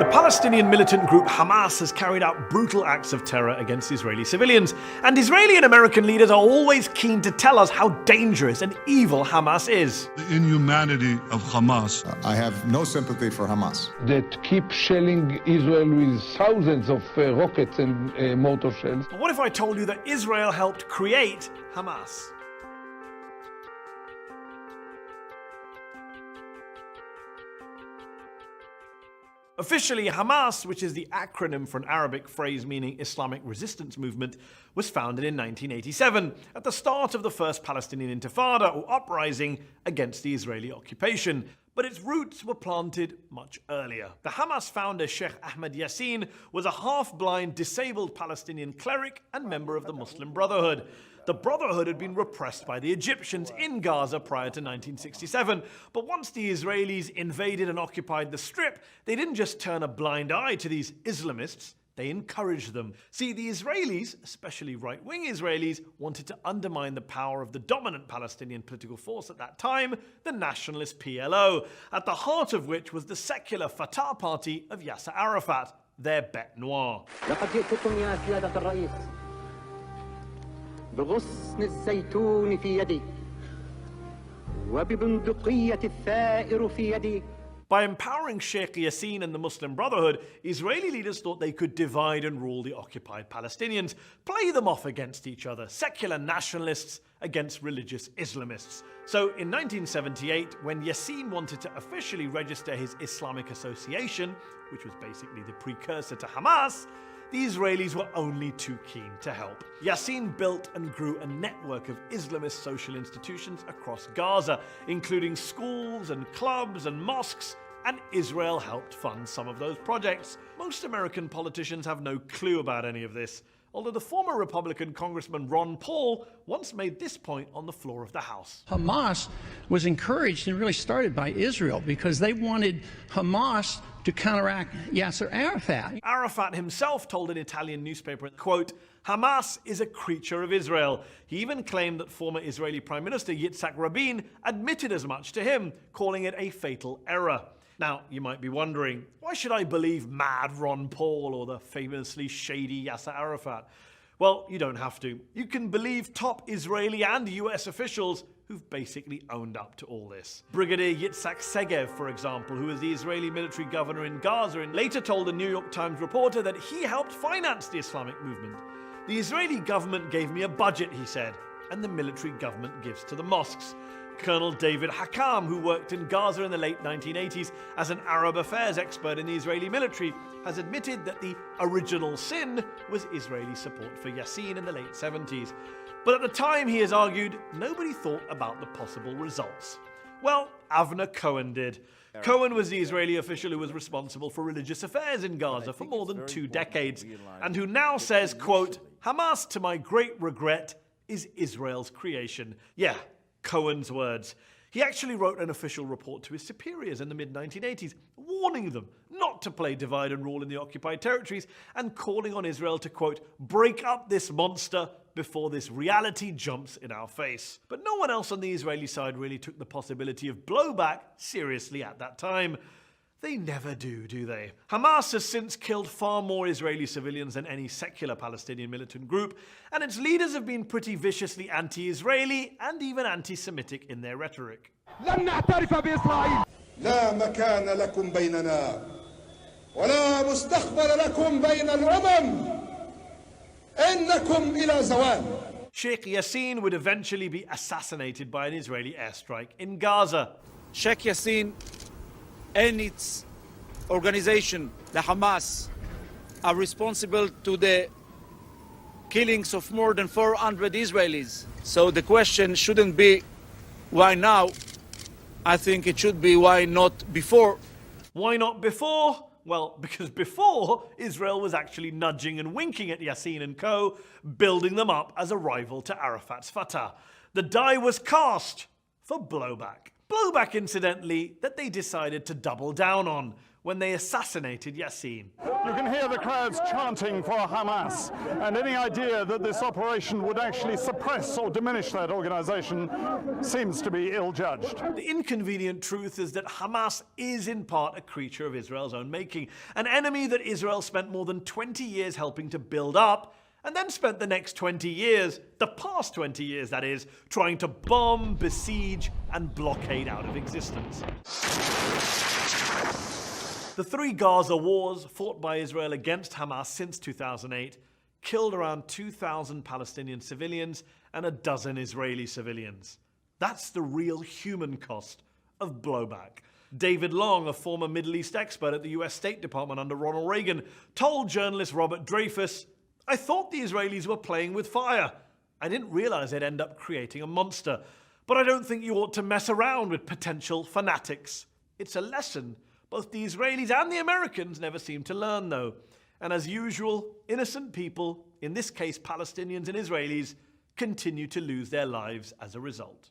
The Palestinian militant group Hamas has carried out brutal acts of terror against Israeli civilians, and Israeli and American leaders are always keen to tell us how dangerous and evil Hamas is. The inhumanity of Hamas. I have no sympathy for Hamas. That keep shelling Israel with thousands of rockets and mortar shells. But what if I told you that Israel helped create Hamas? Officially, Hamas, which is the acronym for an Arabic phrase meaning Islamic Resistance Movement, was founded in 1987, at the start of the first Palestinian Intifada, or uprising against the Israeli occupation. But its roots were planted much earlier. The Hamas founder Sheikh Ahmed Yassin was a half-blind, disabled Palestinian cleric and member of the Muslim Brotherhood. The Brotherhood had been repressed by the Egyptians in Gaza prior to 1967, but once the Israelis invaded and occupied the Strip, they didn't just turn a blind eye to these Islamists, they encouraged them. See, the Israelis, especially right-wing Israelis, wanted to undermine the power of the dominant Palestinian political force at that time, the nationalist PLO, at the heart of which was the secular Fatah party of Yasser Arafat, their bête noire. بغصن الزيتون في يدي وببندقية الثائر في يدي. By empowering Sheikh Yassin and the Muslim Brotherhood, Israeli leaders thought they could divide and rule the occupied Palestinians, play them off against each other, secular nationalists against religious Islamists. So in 1978, when Yassin wanted to officially register his Islamic Association, which was basically the precursor to Hamas, the Israelis were only too keen to help. Yassin built and grew a network of Islamist social institutions across Gaza, including schools and clubs and mosques, and Israel helped fund some of those projects. Most American politicians have no clue about any of this, although the former Republican Congressman Ron Paul once made this point on the floor of the House. Hamas was encouraged and really started by Israel because they wanted Hamas to counteract Yasser Arafat. Arafat himself told an Italian newspaper, quote, Hamas is a creature of Israel. He even claimed that former Israeli Prime Minister Yitzhak Rabin admitted as much to him, calling it a fatal error. Now, you might be wondering, why should I believe mad Ron Paul or the famously shady Yasser Arafat? Well, you don't have to. You can believe top Israeli and US officials who've basically owned up to all this. Brigadier Yitzhak Segev, for example, who was the Israeli military governor in Gaza, and later told a New York Times reporter that he helped finance the Islamic movement. The Israeli government gave me a budget, he said, and the military government gives to the mosques. Colonel David Hakam, who worked in Gaza in the late 1980s as an Arab affairs expert in the Israeli military, has admitted that the original sin was Israeli support for Yassin in the late 70s. But at the time, he has argued, nobody thought about the possible results. Well, Avner Cohen did. Cohen was the Israeli official who was responsible for religious affairs in Gaza for more than 2 decades, and who now says, quote, Hamas, to my great regret, is Israel's creation. Yeah, Cohen's words. He actually wrote an official report to his superiors in the mid-1980s, warning them not to play divide and rule in the occupied territories and calling on Israel to, quote, break up this monster before this reality jumps in our face. But no one else on the Israeli side really took the possibility of blowback seriously at that time. They never do they? Hamas has since killed far more Israeli civilians than any secular Palestinian militant group, and its leaders have been pretty viciously anti-Israeli and even anti-Semitic in their rhetoric. لن نعترف بإسرائيل. لا مكان لكم بيننا ولا مستقبل لكم بين الأمم إنكم إلى زوال. Sheikh Yassin would eventually be assassinated by an Israeli airstrike in Gaza. Sheikh Yassin and its organization, the Hamas, are responsible to the killings of more than 400 Israelis. So the question shouldn't be why now. I think it should be why not before. Why not before? Well, because before, Israel was actually nudging and winking at Yassin and co., building them up as a rival to Arafat's Fatah. The die was cast for blowback. Blowback, incidentally, that they decided to double down on. when they assassinated Yassin. You can hear the crowds chanting for Hamas, and any idea that this operation would actually suppress or diminish that organization seems to be ill-judged. The inconvenient truth is that Hamas is in part a creature of Israel's own making, an enemy that Israel spent more than 20 years helping to build up, and then spent the next 20 years, the past 20 years that is, trying to bomb, besiege, and blockade out of existence. The 3 Gaza wars fought by Israel against Hamas since 2008 killed around 2,000 Palestinian civilians and a dozen Israeli civilians. That's the real human cost of blowback. David Long, a former Middle East expert at the US State Department under Ronald Reagan, told journalist Robert Dreyfus, "I thought the Israelis were playing with fire. I didn't realize they'd end up creating a monster. But I don't think you ought to mess around with potential fanatics. It's a lesson both the Israelis and the Americans never seem to learn, though. And as usual, innocent people, in this case Palestinians and Israelis, continue to lose their lives as a result."